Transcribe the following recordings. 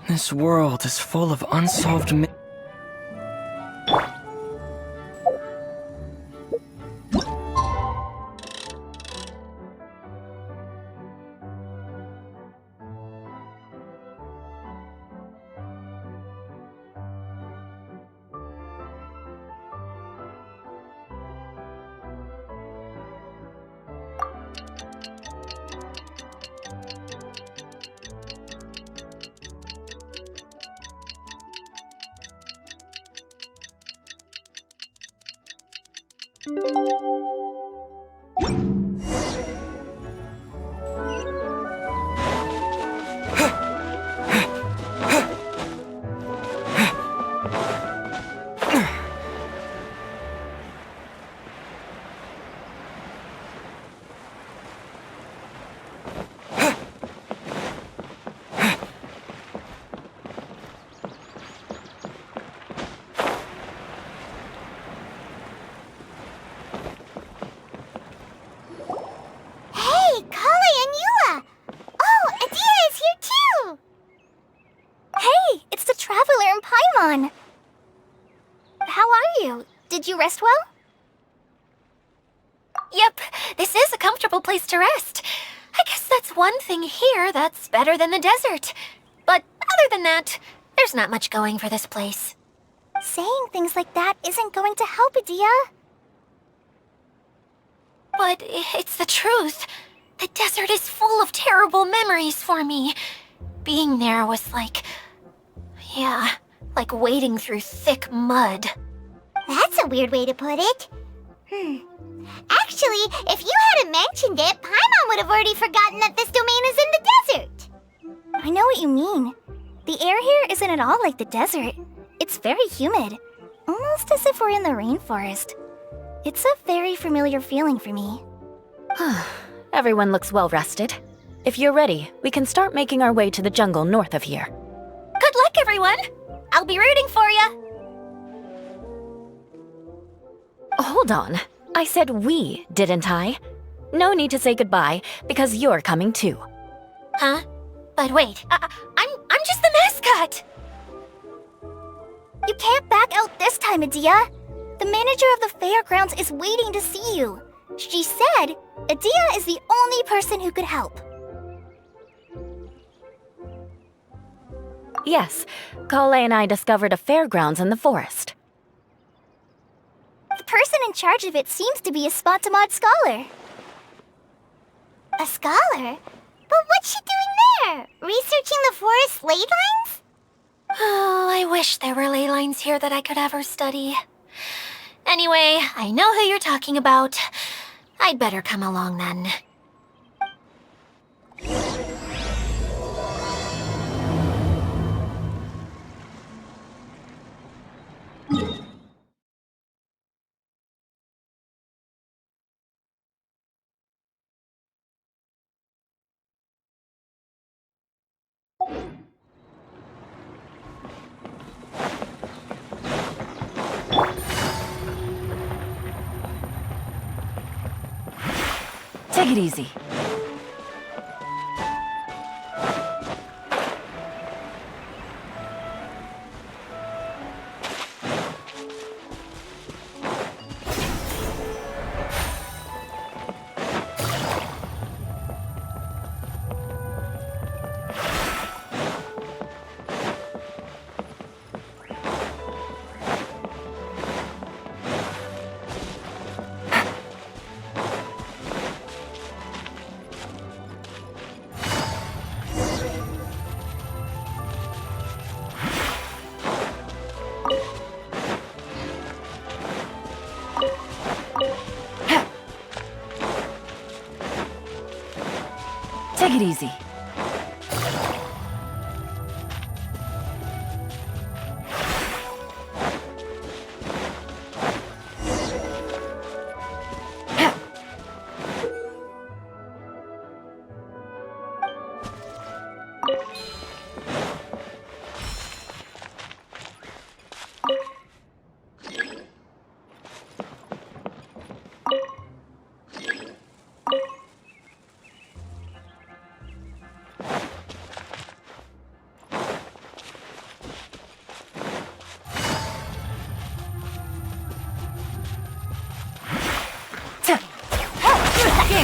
This world is full of unsolved How are you? Did you rest well? Yep, this is a comfortable place to rest. I guess that's one thing here that's better than the desert. But other than that, there's not much going for this place. Saying things like that isn't going to help, Adia. But it's the truth. The desert is full of terrible memories for me. Being there was like wading through thick mud. That's a weird way to put it. Actually, if you hadn't mentioned it, Paimon would have already forgotten that this domain is in the desert. I know what you mean. The air here isn't at all like the desert. It's very humid, almost as if we're in the rainforest. It's a very familiar feeling for me. Everyone looks well rested. If you're ready, we can start making our way to the jungle north of here. Good luck, everyone! I'll be rooting for you! Hold on. I said we, didn't I? No need to say goodbye, because you're coming too. Huh? But wait, I'm just the mascot! You can't back out this time, Adia. The manager of the fairgrounds is waiting to see you. She said Adia is the only person who could help. Yes, Kale and I discovered a fairgrounds in the forest. The person in charge of it seems to be a Spontamod scholar. A scholar? But what's she doing there? Researching the forest ley lines? Oh, I wish there were ley lines here that I could ever study. Anyway, I know who you're talking about. I'd better come along then. Take it easy. Take it easy.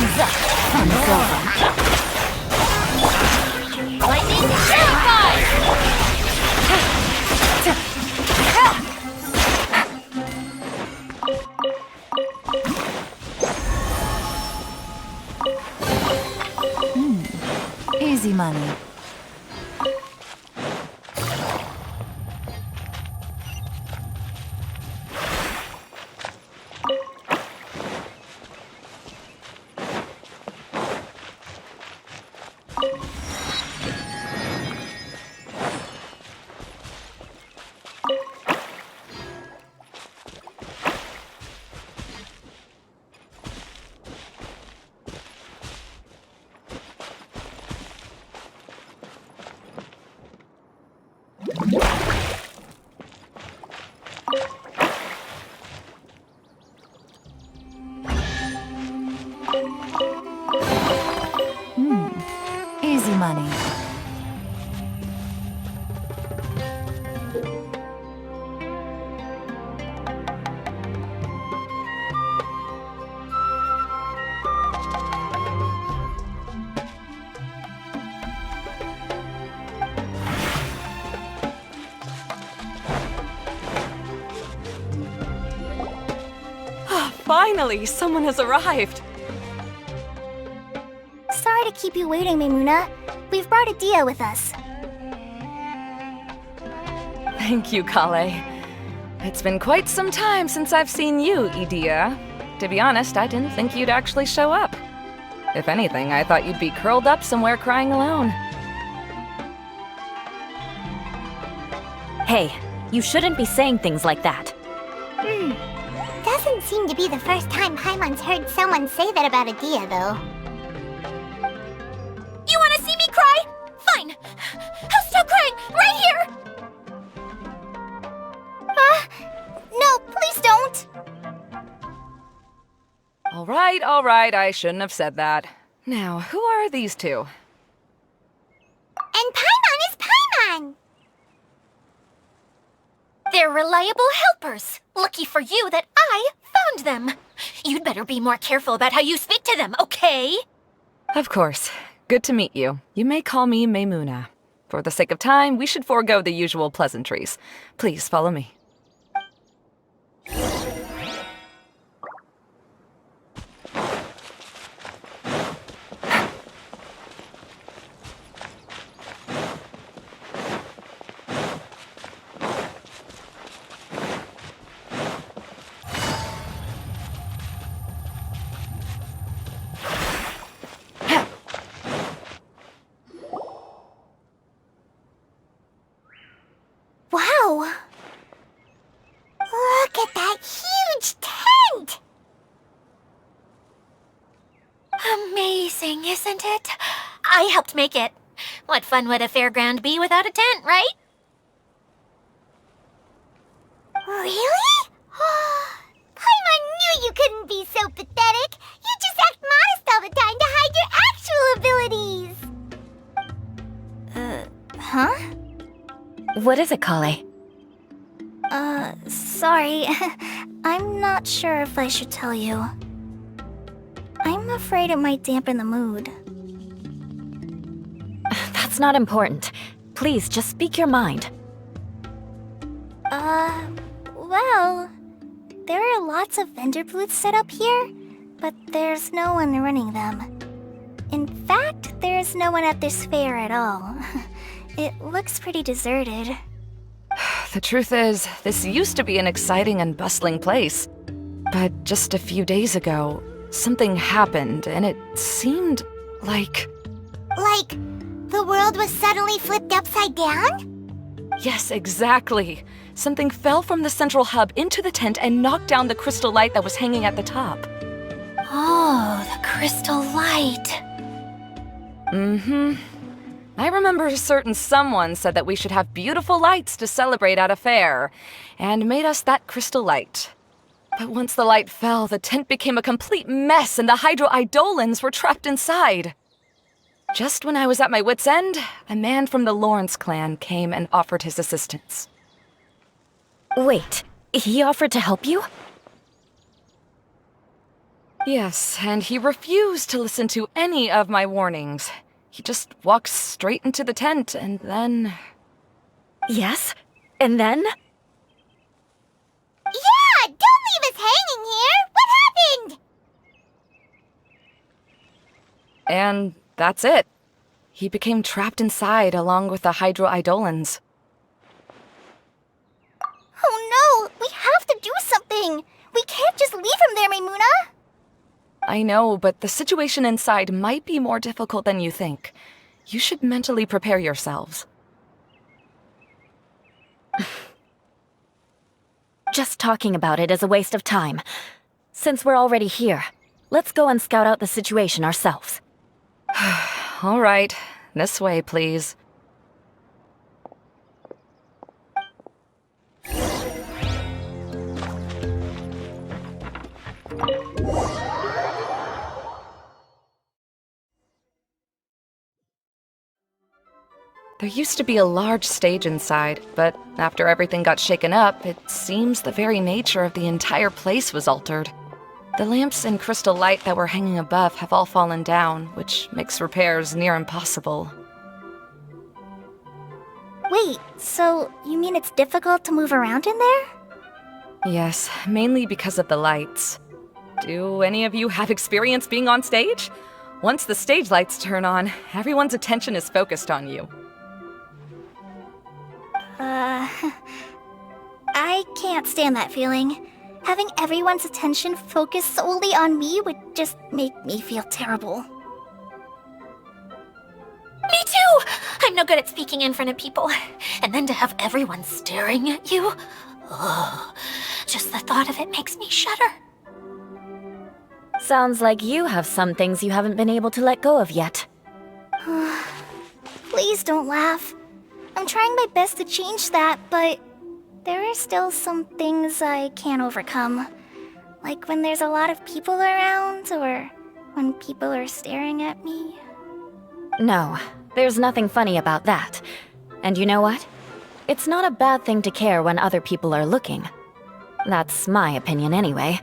Time's up. Fun's over. Lightning terrified! Easy money. Easy money. Finally, someone has arrived. Sorry to keep you waiting, Maimuna. We've brought Adia with us. Thank you, Kale. It's been quite some time since I've seen you, Idia. To be honest, I didn't think you'd actually show up. If anything, I thought you'd be curled up somewhere crying alone. Hey, you shouldn't be saying things like that. Doesn't seem to be the first time Paimon's heard someone say that about Adia, though. You want to see me cry? Fine. I'll stop crying right here. No, please don't! All right, I shouldn't have said that. Now, who are these two? And Paimon is Paimon! They're reliable helpers. Lucky for you that I found them. You'd better be more careful about how you speak to them, okay? Of course. Good to meet you. You may call me Maimuna. For the sake of time, we should forego the usual pleasantries. Please follow me. Wow! Look at that huge tent! Amazing, isn't it? I helped make it. What fun would a fairground be without a tent, right? Really? Paimon knew you couldn't be so pathetic! You just act modest all the time to hide your actual abilities! Huh? What is it, Kale? Sorry. I'm not sure if I should tell you. I'm afraid it might dampen the mood. That's not important. Please, just speak your mind. Well, there are lots of vendor booths set up here, but there's no one running them. In fact, there's no one at this fair at all. It looks pretty deserted. The truth is, this used to be an exciting and bustling place. But just a few days ago, something happened, and it seemed like... Like, the world was suddenly flipped upside down? Yes, exactly. Something fell from the central hub into the tent and knocked down the crystal light that was hanging at the top. Oh, the crystal light. Mm-hmm. I remember a certain someone said that we should have beautiful lights to celebrate at a fair, and made us that crystal light. But once the light fell, the tent became a complete mess and the Hydro-Eidolons were trapped inside. Just when I was at my wit's end, a man from the Lawrence clan came and offered his assistance. Wait, he offered to help you? Yes, and he refused to listen to any of my warnings. He just walked straight into the tent, and then... Yes? And then? Yeah! Don't leave us hanging here! What happened? And that's it. He became trapped inside along with the Hydroidolans. Oh no! We have to do something! We can't just leave him there, Maimuna! I know, but the situation inside might be more difficult than you think. You should mentally prepare yourselves. Just talking about it is a waste of time. Since we're already here, let's go and scout out the situation ourselves. All right, this way, please. There used to be a large stage inside, but after everything got shaken up, it seems the very nature of the entire place was altered. The lamps and crystal light that were hanging above have all fallen down, which makes repairs near impossible. Wait, so you mean it's difficult to move around in there? Yes, mainly because of the lights. Do any of you have experience being on stage? Once the stage lights turn on, everyone's attention is focused on you. I can't stand that feeling. Having everyone's attention focused solely on me would just make me feel terrible. Me too! I'm no good at speaking in front of people. And then to have everyone staring at you? Ugh. Just the thought of it makes me shudder. Sounds like you have some things you haven't been able to let go of yet. Please don't laugh. I'm trying my best to change that, but there are still some things I can't overcome. Like when there's a lot of people around, or when people are staring at me. No, there's nothing funny about that. And you know what? It's not a bad thing to care when other people are looking. That's my opinion anyway.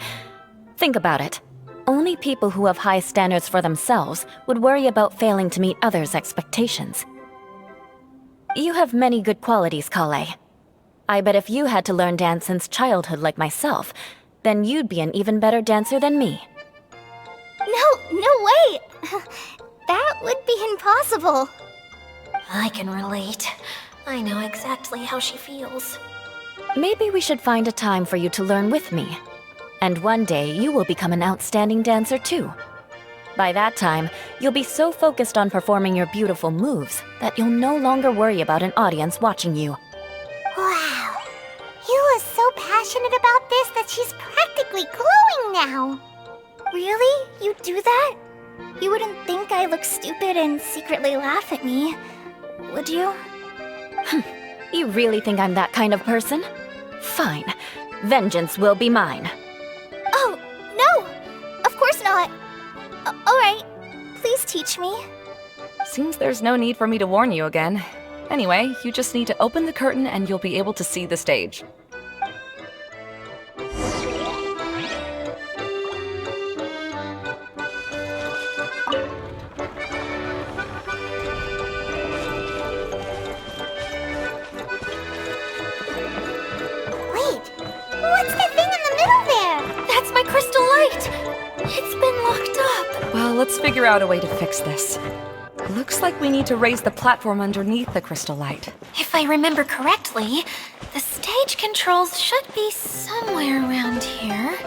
Think about it. Only people who have high standards for themselves would worry about failing to meet others' expectations. You have many good qualities, Kale. I bet if you had to learn dance since childhood like myself, then you'd be an even better dancer than me. No way! That would be impossible. I can relate. I know exactly how she feels. Maybe we should find a time for you to learn with me. And one day you will become an outstanding dancer too. By that time, you'll be so focused on performing your beautiful moves that you'll no longer worry about an audience watching you. Wow. You are so passionate about this that she's practically glowing now. Really? You do that? You wouldn't think I look stupid and secretly laugh at me, would you? You really think I'm that kind of person? Fine. Vengeance will be mine. Oh, no! Of course not. Alright, please teach me. Seems there's no need for me to warn you again. Anyway, you just need to open the curtain and you'll be able to see the stage. Wait, what's that thing in the middle there? That's my crystal light! It's been locked up. Well, let's figure out a way to fix this. Looks like we need to raise the platform underneath the crystal light. If I remember correctly, the stage controls should be somewhere around here.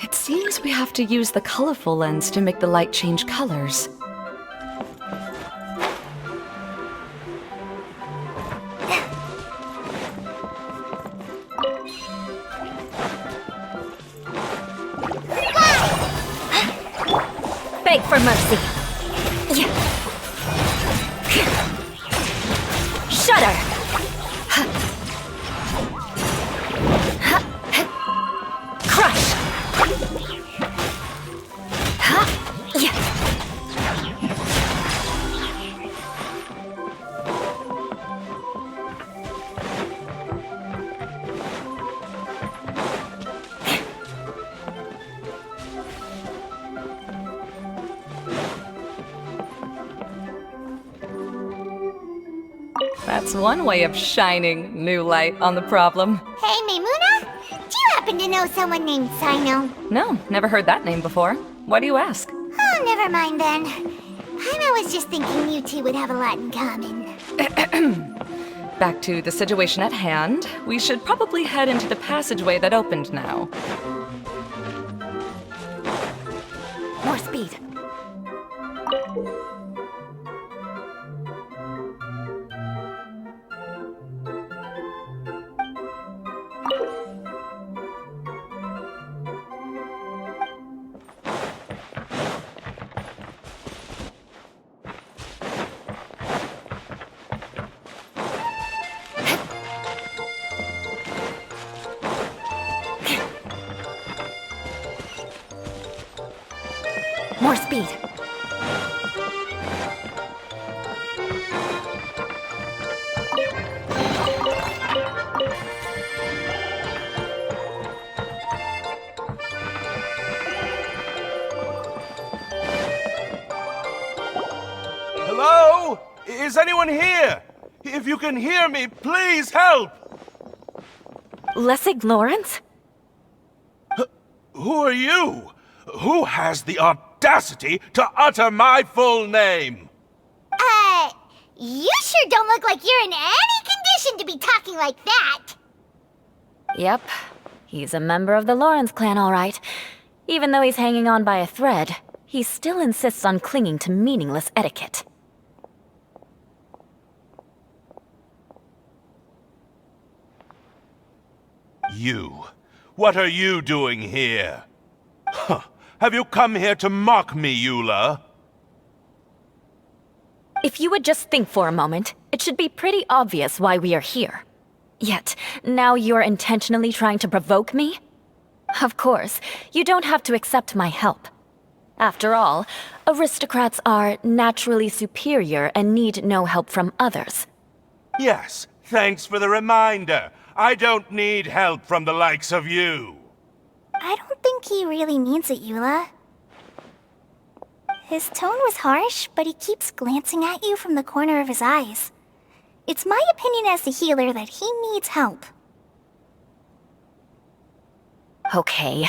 It seems we have to use the colorful lens to make the light change colors. Beg for mercy. Shudder! That's one way of shining new light on the problem. Hey, Maimuna? Do you happen to know someone named Sino? No, never heard that name before. Why do you ask? Oh, never mind then. I was just thinking you two would have a lot in common. Back to the situation at hand. We should probably head into the passageway that opened now. More speed. More speed. Hello? Is anyone here? If you can hear me, please help! Lessig Lawrence? Who are you? Who has the audacity to utter my full name? You sure don't look like you're in any condition to be talking like that. Yep. He's a member of the Lawrence clan, all right. Even though he's hanging on by a thread, he still insists on clinging to meaningless etiquette. You. What are you doing here? Huh. Have you come here to mock me, Eula? If you would just think for a moment, it should be pretty obvious why we are here. Yet, now you're intentionally trying to provoke me? Of course, you don't have to accept my help. After all, aristocrats are naturally superior and need no help from others. Yes, thanks for the reminder. I don't need help from the likes of you. I don't think he really means it, Eula. His tone was harsh, but he keeps glancing at you from the corner of his eyes. It's my opinion as the healer that he needs help. Okay.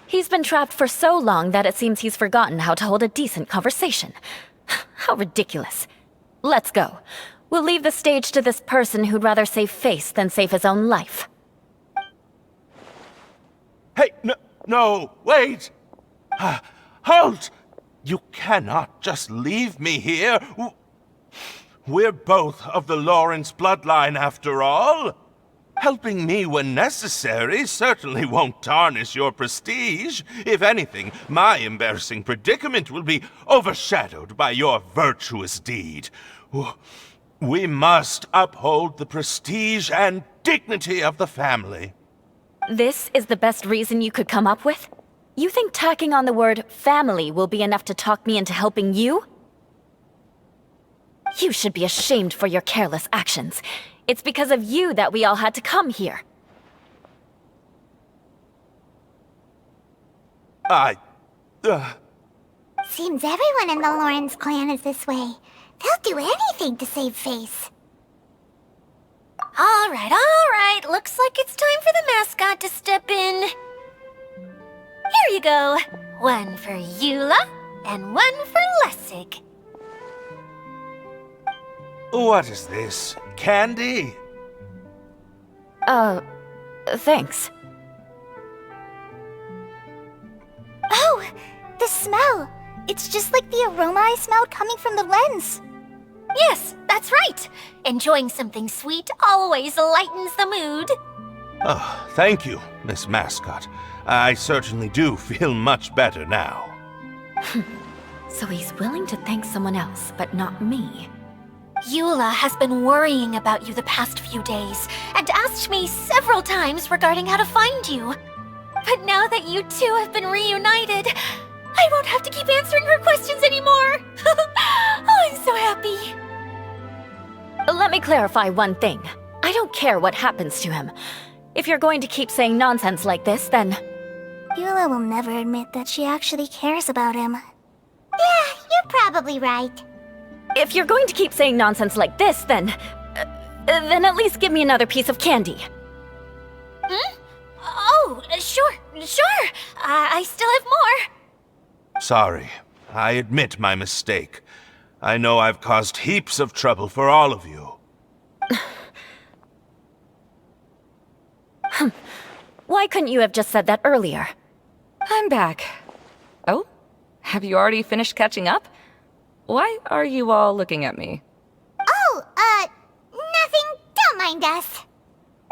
He's been trapped for so long that it seems he's forgotten how to hold a decent conversation. How ridiculous. Let's go. We'll leave the stage to this person who'd rather save face than save his own life. Hey, no, wait! Halt! You cannot just leave me here. We're both of the Lawrence bloodline, after all. Helping me when necessary certainly won't tarnish your prestige. If anything, my embarrassing predicament will be overshadowed by your virtuous deed. We must uphold the prestige and dignity of the family. This is the best reason you could come up with? You think tacking on the word family will be enough to talk me into helping you? You should be ashamed for your careless actions. It's because of you that we all had to come here. Seems everyone in the Lawrence clan is this way. They'll do anything to save face. All right. Looks like it's time for the mascot to step in. Here you go. One for Eula, and one for Lessig. What is this? Candy? Thanks. Oh, the smell! It's just like the aroma I smelled coming from the lens. Yes, that's right. Enjoying something sweet always lightens the mood. Oh, thank you, Miss Mascot. I certainly do feel much better now. So he's willing to thank someone else, but not me. Eula has been worrying about you the past few days and asked me several times regarding how to find you. But now that you two have been reunited, I won't have to keep answering her questions anymore. Oh, I'm so happy. Let me clarify one thing. I don't care what happens to him. If you're going to keep saying nonsense like this, then... Eula will never admit that she actually cares about him. Yeah, you're probably right. If you're going to keep saying nonsense like this, then at least give me another piece of candy. Hmm? Oh, sure. I still have more. Sorry. I admit my mistake. I know I've caused heaps of trouble for all of you. Why couldn't you have just said that earlier? I'm back. Oh? Have you already finished catching up? Why are you all looking at me? Oh, nothing. Don't mind us.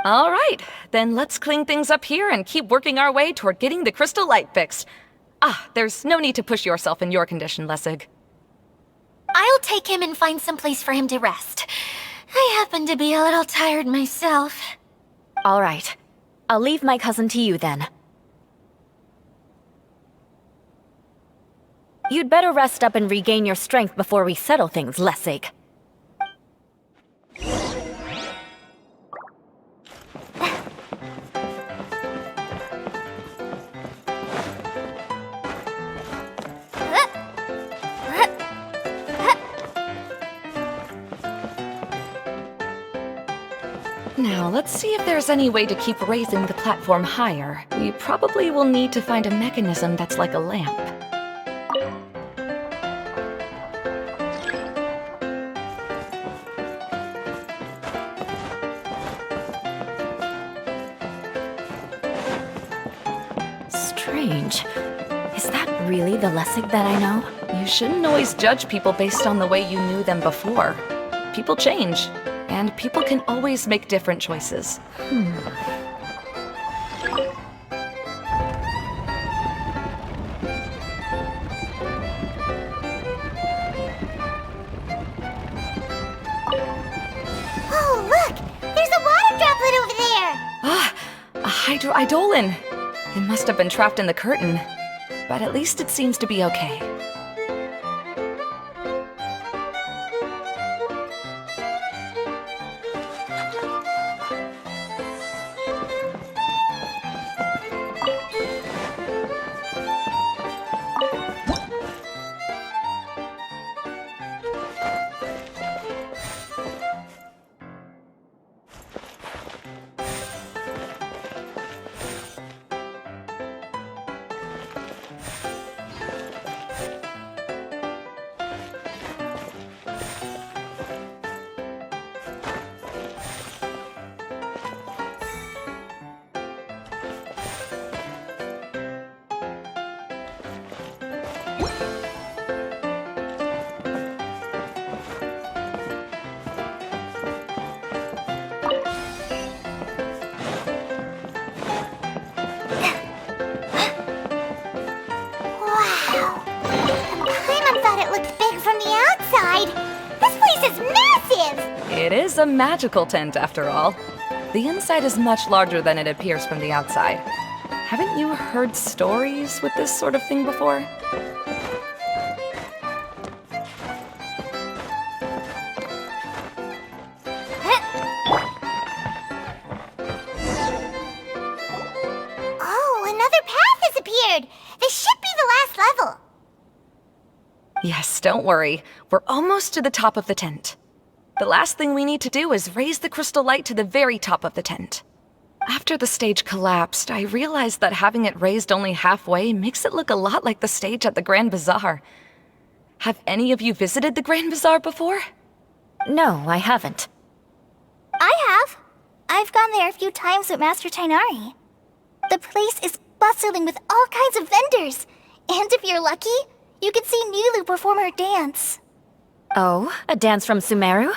All right, then let's clean things up here and keep working our way toward getting the crystal light fixed. Ah, there's no need to push yourself in your condition, Lessig. I'll take him and find some place for him to rest. I happen to be a little tired myself. All right. I'll leave my cousin to you then. You'd better rest up and regain your strength before we settle things, Lessig. Now, let's see if there's any way to keep raising the platform higher. We probably will need to find a mechanism that's like a lamp. Strange. Is that really the Lessig that I know? You shouldn't always judge people based on the way you knew them before. People change, and people can always make different choices. Oh, look! There's a water droplet over there! Ah, a hydroidolin. It must have been trapped in the curtain, but at least it seems to be okay. Wow! Paimon thought it looked big from the outside! This place is massive! It is a magical tent, after all. The inside is much larger than it appears from the outside. Haven't you heard stories with this sort of thing before? Oh, another path has appeared! This should be the last level! Yes, don't worry. We're almost to the top of the tent. The last thing we need to do is raise the crystal light to the very top of the tent. After the stage collapsed, I realized that having it raised only halfway makes it look a lot like the stage at the Grand Bazaar. Have any of you visited the Grand Bazaar before? No, I haven't. I have. I've gone there a few times with Master Tainari. The place is bustling with all kinds of vendors. And if you're lucky, you can see Nilu perform her dance. Oh, a dance from Sumeru?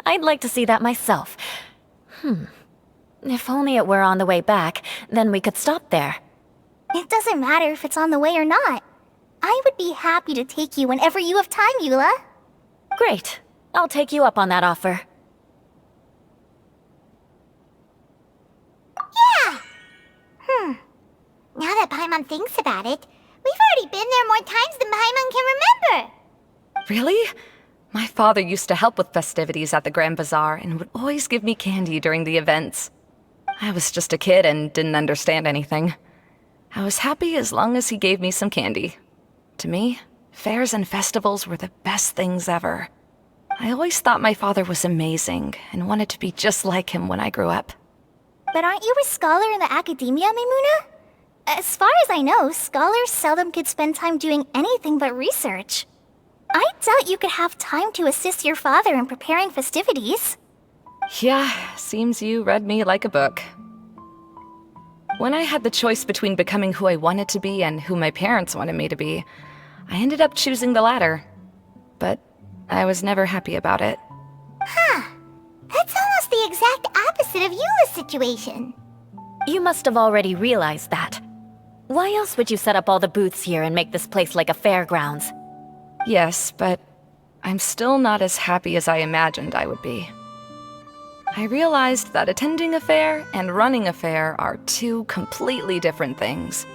I'd like to see that myself. If only it were on the way back, then we could stop there. It doesn't matter if it's on the way or not. I would be happy to take you whenever you have time, Eula. Great. I'll take you up on that offer. Yeah! Now that Paimon thinks about it, we've already been there more times than Paimon can remember. Really? My father used to help with festivities at the Grand Bazaar and would always give me candy during the events. I was just a kid and didn't understand anything. I was happy as long as he gave me some candy. To me, Fairs and festivals were the best things ever. I always thought my father was amazing and wanted to be just like him when I grew up. But aren't you a scholar in the academia, Maimuna? As far as I know, scholars seldom could spend time doing anything but research. I doubt you could have time to assist your father in preparing festivities. Yeah, seems you read me like a book. When I had the choice between becoming who I wanted to be and who my parents wanted me to be, I ended up choosing the latter. But I was never happy about it. That's almost the exact opposite of Eula's situation. You must have already realized that. Why else would you set up all the booths here and make this place like a fairgrounds? Yes, but I'm still not as happy as I imagined I would be. I realized that attending a fair and running a fair are two completely different things.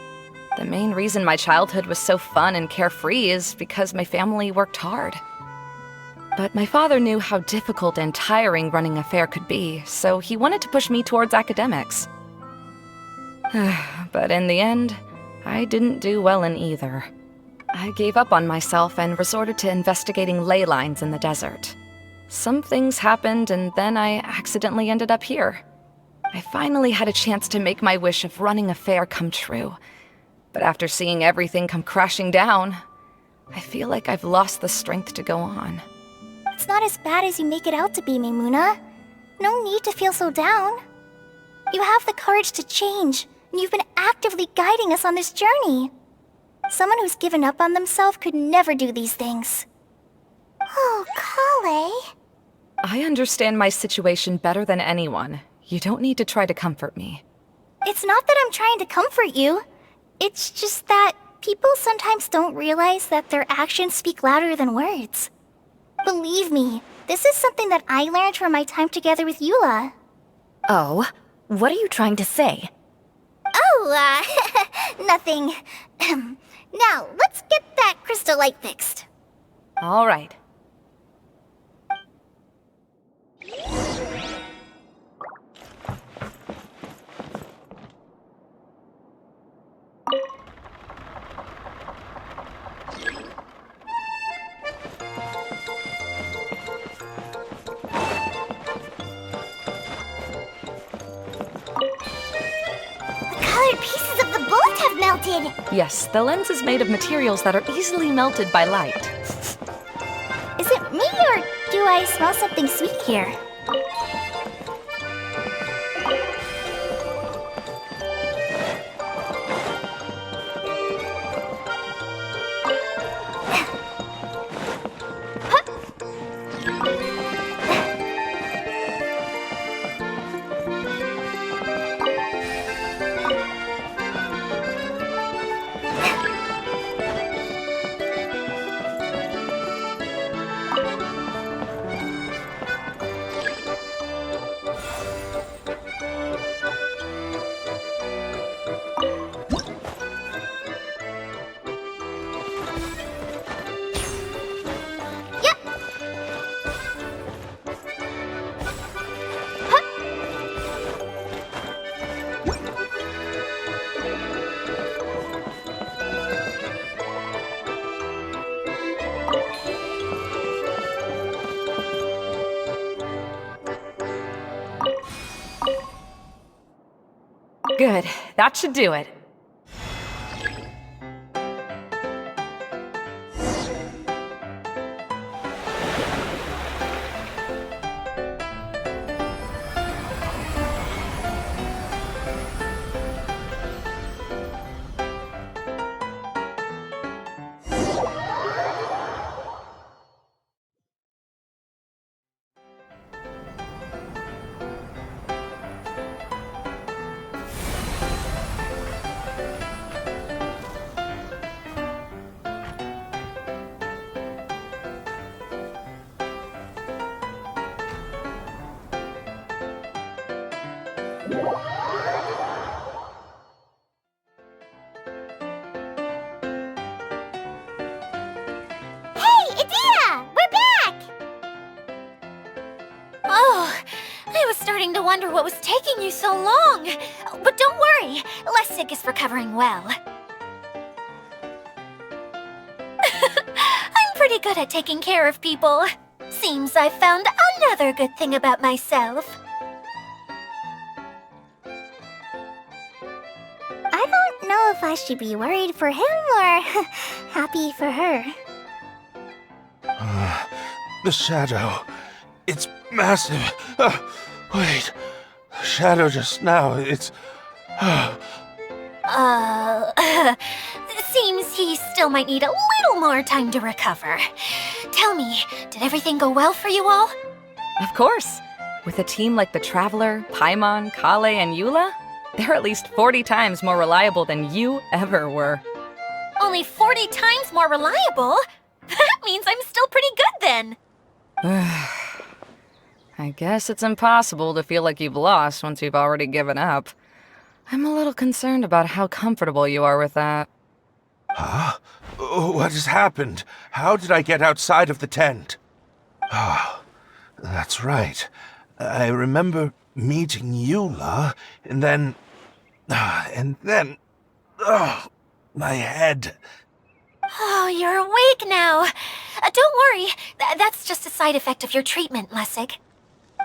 The main reason my childhood was so fun and carefree is because my family worked hard. But my father knew how difficult and tiring running a fair could be, so he wanted to push me towards academics. But in the end, I didn't do well in either. I gave up on myself and resorted to investigating ley lines in the desert. Some things happened, and then I accidentally ended up here. I finally had a chance to make my wish of running a fair come true. But after seeing everything come crashing down, I feel like I've lost the strength to go on. It's not as bad as you make it out to be, Maimuna. No need to feel so down. You have the courage to change, and you've been actively guiding us on this journey. Someone who's given up on themselves could never do these things. Oh, Kale. I understand my situation better than anyone. You don't need to try to comfort me. It's not that I'm trying to comfort you. It's just that people sometimes don't realize that their actions speak louder than words. Believe me, this is something that I learned from my time together with Eula. Oh, what are you trying to say? Oh, nothing. Now, let's get that crystal light fixed. All right. Pieces of the bullet have melted. Yes, the lens is made of materials that are easily melted by light. Is it me or do I smell something sweet here? Good. That should do it. Starting to wonder what was taking you so long. But don't worry, Lessig is recovering well. good at taking care of people. Seems I've found another good thing about myself. I don't know if I should be worried for him or happy for her. The shadow. It's massive. Wait. The shadow just now, it's... Seems he still might need a little more time to recover. Tell me, did everything go well for you all? Of course. With a team like the Traveler, Paimon, Kale, and Eula, they're at least 40 times more reliable than you ever were. Only 40 times more reliable? That means I'm still pretty good then. I guess it's impossible to feel like you've lost once you've already given up. I'm a little concerned about how comfortable you are with that. Huh? What has happened? How did I get outside of the tent? Ah, that's right. I remember meeting Eula, and then... my head. Oh, you're awake now. Don't worry, that's just a side effect of your treatment, Lessig.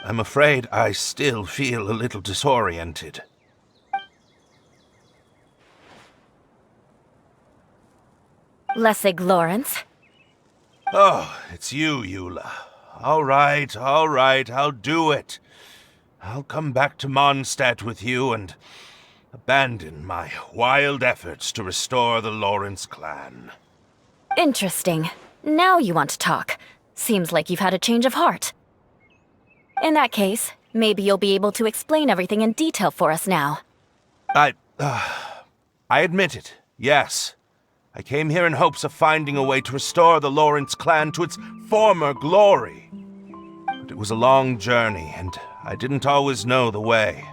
I'm afraid I still feel a little disoriented. Lessig Lawrence. Oh, it's you, Eula. All right, I'll do it. I'll come back to Mondstadt with you and abandon my wild efforts to restore the Lawrence clan. Interesting. Now you want to talk. Seems like you've had a change of heart. In that case, maybe you'll be able to explain everything in detail for us now. I admit it, yes. I came here in hopes of finding a way to restore the Lawrence clan to its former glory. But it was a long journey, and I didn't always know the way.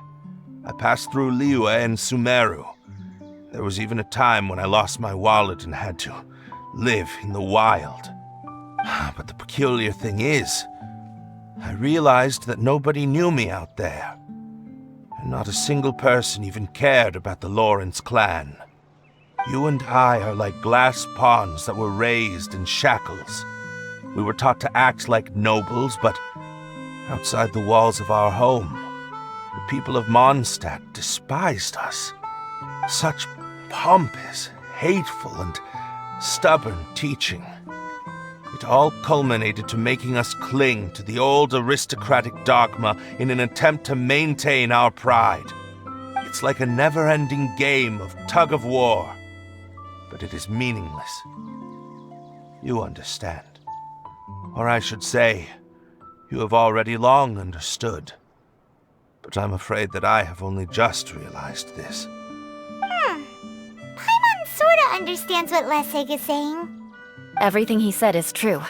I passed through Liyue and Sumeru. There was even a time when I lost my wallet and had to live in the wild. But the peculiar thing is, I realized that nobody knew me out there. And not a single person even cared about the Lawrence clan. You and I are like glass pawns that were raised in shackles. We were taught to act like nobles, but outside the walls of our home, the people of Mondstadt despised us. Such pompous, hateful, and stubborn teaching. It all culminated to making us cling to the old aristocratic dogma in an attempt to maintain our pride. It's like a never-ending game of tug-of-war, but it is meaningless. You understand. Or I should say, you have already long understood. But I'm afraid that I have only just realized this. Paimon sorta understands what Lessig is saying. Everything he said is true.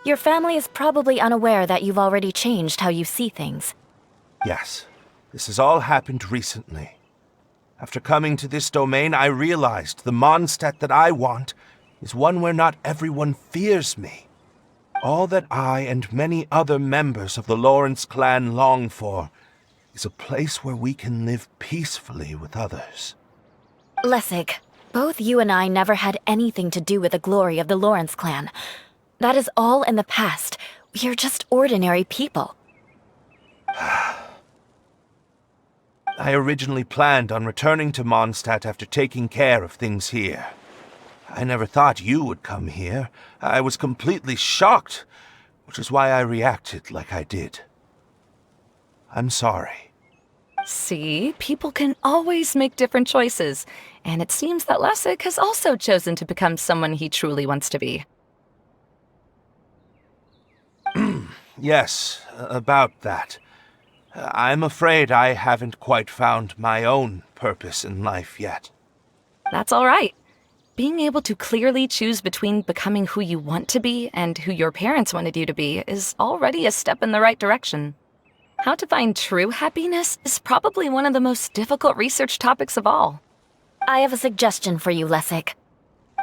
Your family is probably unaware that you've already changed how you see things. Yes, this has all happened recently. After coming to this domain, I realized the Mondstadt that I want is one where not everyone fears me. All that I and many other members of the Lawrence clan long for is a place where we can live peacefully with others. Lessig, both you and I never had anything to do with the glory of the Lawrence clan. That is all in the past. We are just ordinary people. I originally planned on returning to Mondstadt after taking care of things here. I never thought you would come here. I was completely shocked, which is why I reacted like I did. I'm sorry. See, people can always make different choices, and it seems that Lessig has also chosen to become someone he truly wants to be. Yes, about that. I'm afraid I haven't quite found my own purpose in life yet. That's all right. Being able to clearly choose between becoming who you want to be and who your parents wanted you to be is already a step in the right direction. How to find true happiness is probably one of the most difficult research topics of all. I have a suggestion for you, Lessig.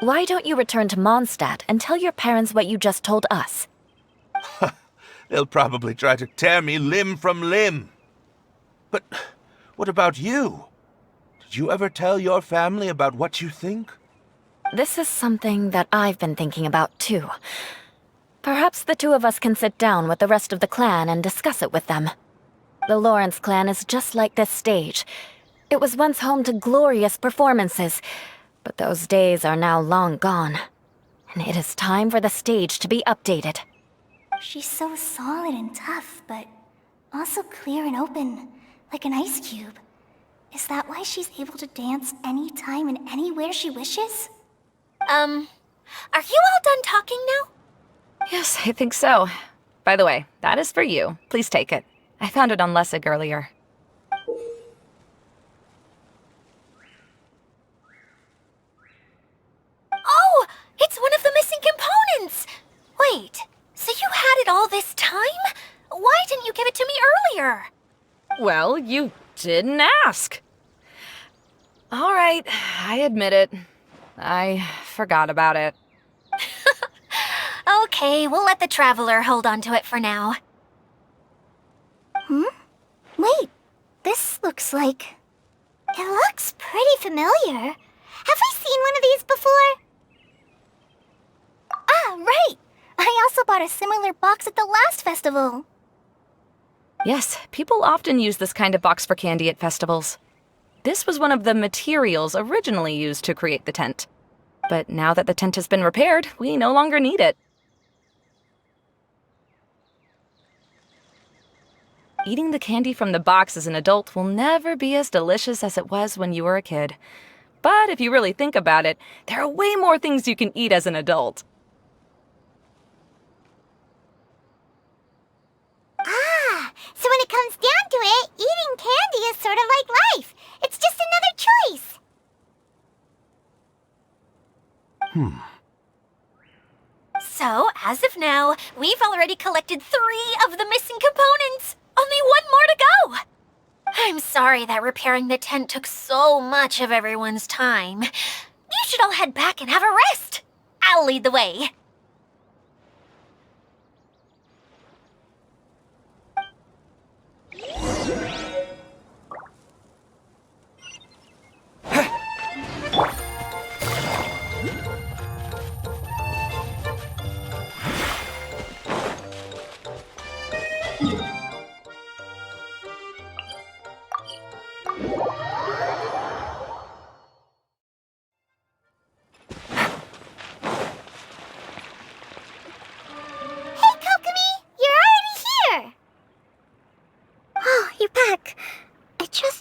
Why don't you return to Mondstadt and tell your parents what you just told us? They'll probably try to tear me limb from limb. But what about you? Did you ever tell your family about what you think? This is something that I've been thinking about, too. Perhaps the two of us can sit down with the rest of the clan and discuss it with them. The Lawrence clan is just like this stage. It was once home to glorious performances, but those days are now long gone. And it is time for the stage to be updated. She's so solid and tough, but also clear and open, like an ice cube. Is that why she's able to dance anytime and anywhere she wishes? Are you all done talking now? Yes, I think so. By the way, that is for you. Please take it. I found it on Lessig earlier. Oh, it's one of the missing components! Wait, so you had it all this time? Why didn't you give it to me earlier? Well, you didn't ask. All right, I admit it. I forgot about it. Okay, we'll let the Traveler hold on to it for now. Wait, this looks like... It looks pretty familiar. Have I seen one of these before? Ah, right! I also bought a similar box at the last festival. Yes, people often use this kind of box for candy at festivals. This was one of the materials originally used to create the tent. But now that the tent has been repaired, we no longer need it. Eating the candy from the box as an adult will never be as delicious as it was when you were a kid. But if you really think about it, there are way more things you can eat as an adult. Ah, so when it comes down to it, eating candy is sort of like life. It's just another choice. So, as of now, we've already collected 3 of the missing components. Only 1 more to go. I'm sorry that repairing the tent took so much of everyone's time. You should all head back and have a rest. I'll lead the way.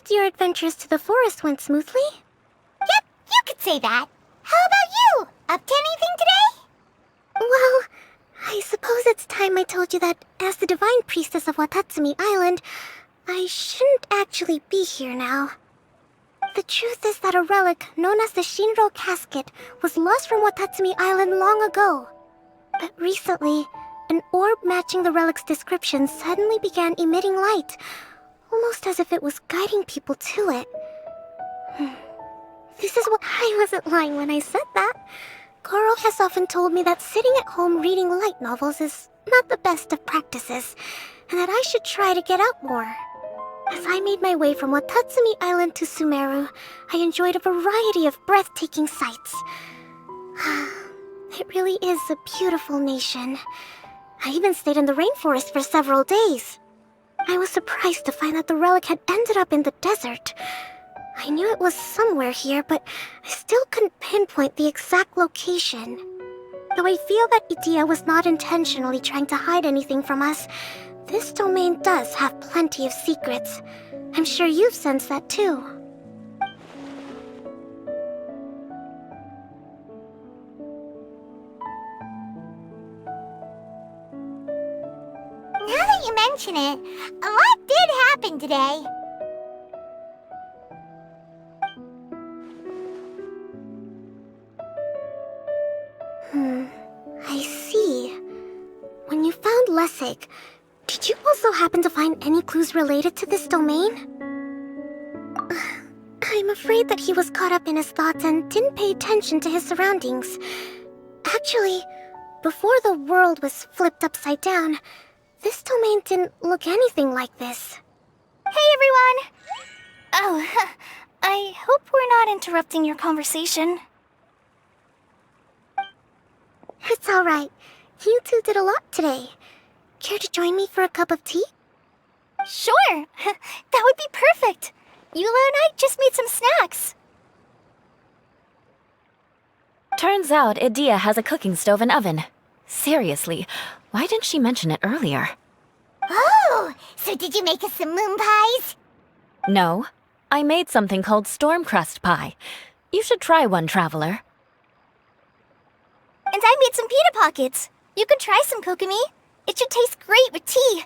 Your adventures to the forest went smoothly? Yep, you could say that. How about you? Up to anything today? Well, I suppose it's time I told you that as the divine priestess of Watatsumi Island, I shouldn't actually be here now. The truth is that a relic known as the Shinro Casket was lost from Watatsumi Island long ago. But recently, an orb matching the relic's description suddenly began emitting light, almost as if it was guiding people to it. This is what I wasn't lying when I said that. Goro has often told me that sitting at home reading light novels is not the best of practices, and that I should try to get out more. As I made my way from Watatsumi Island to Sumeru, I enjoyed a variety of breathtaking sights. It really is a beautiful nation. I even stayed in the rainforest for several days. I was surprised to find that the relic had ended up in the desert. I knew it was somewhere here, but I still couldn't pinpoint the exact location. Though I feel that Itia was not intentionally trying to hide anything from us, this domain does have plenty of secrets. I'm sure you've sensed that too. Now that you mention it, a lot did happen today. I see. When you found Lessig, did you also happen to find any clues related to this domain? I'm afraid that he was caught up in his thoughts and didn't pay attention to his surroundings. Actually, before the world was flipped upside down, this domain didn't look anything like this. Hey, everyone! Oh, I hope we're not interrupting your conversation. It's alright. You two did a lot today. Care to join me for a cup of tea? Sure! That would be perfect! Eula and I just made some snacks. Turns out Idia has a cooking stove and oven. Seriously, why didn't she mention it earlier? Oh! So did you make us some moon pies? No, I made something called storm crust pie. You should try one, Traveler. And I made some pita pockets. You could try some, Kokomi. It should taste great with tea.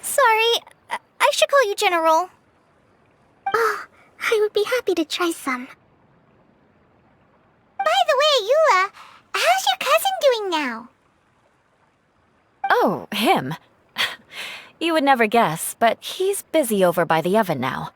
Sorry. I should call you General. Oh, I would be happy to try some. By the way, Eula, how's your cousin doing now? Oh, him. You would never guess, but he's busy over by the oven now.